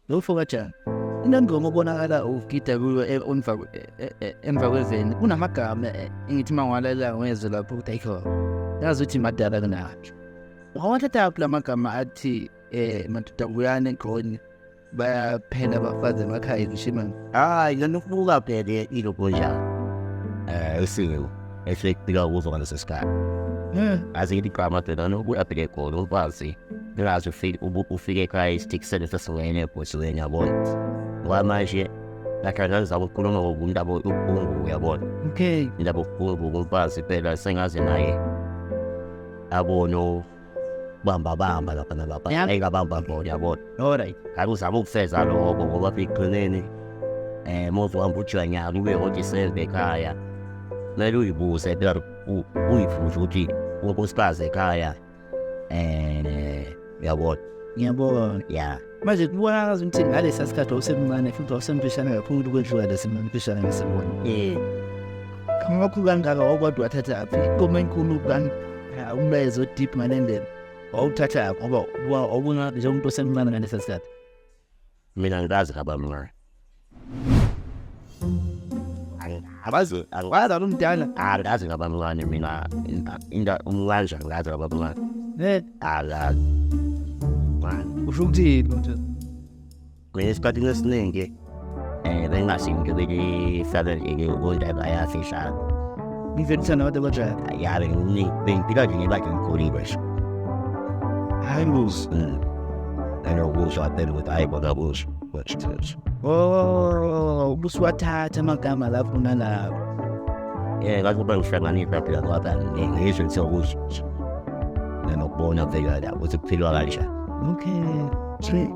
Lofuka njani? Inangoma obonakala ugida kuyo emva kweveni. Kunamagama engithi mangwalela ngezwe lapho kudayikho. Yazi uthi madala kunakho. Awathatha la magama athi madoda kuyane ngqoni bayaphela bafaze emakhaya ishimani. Hayi nginokubuka phela iloko njalo. Usingo efektika kuzo ngalesi sikhathi. Azithi igama phela nokuyapheke khona ubazi. Ngazi ufike ekhaya isitikisele sesiwene bosweni yabona. Ngoba manje lakhaza ukukhuluma ngobundaba ubungu uyabona. Okay. Indaba ubungu ubazi phela sengaze naye abono bamba lapha nalapha. Engabamba bona yabona. Alright. Akuzama ukufeza lokho ngoba bigcineni mozo wami ujanyana ube hothi seve ekhaya. Mele uyibuze phela uyifuza ukuthi unkosikazi ekhaya yabona. Ngiyabona. Yeah. Manje kubonakala ukuthi ngalesi sikhathi usemncane futhi awusempishana kakhulu kwedlula lesimphishana ngesibona. Kama kangaka wakwadi wathatha aphi ingoma enkulu kan umlayezo deep ngalendlela. Wawuthatha ngoba wabona nje umuntu osemncane ngalesi sikhathi. Mina ngazi kabamncane. Abazi umdala. Ngazi kabamncane mina umlanja ngazi kabamncane. Akazi. Man, Usho ukuthi manje kwesikhathi esiningi bengasinto belihlala nje kodwa bayafishana. ngivetsana abantu abajala. Yabe bengiphila nje ngebakhe ngikholile nje. Hayi muzi. Anokusho phela ukuthi hayi bakakusho watshithe. Ubuswathatha amagama lapho nalapho. Ngathi kuba ngihlanganisa phela ngoba ngizwe nje ukusho. Nanokubona phela ukuthi kuphilwa kanjani. Okay.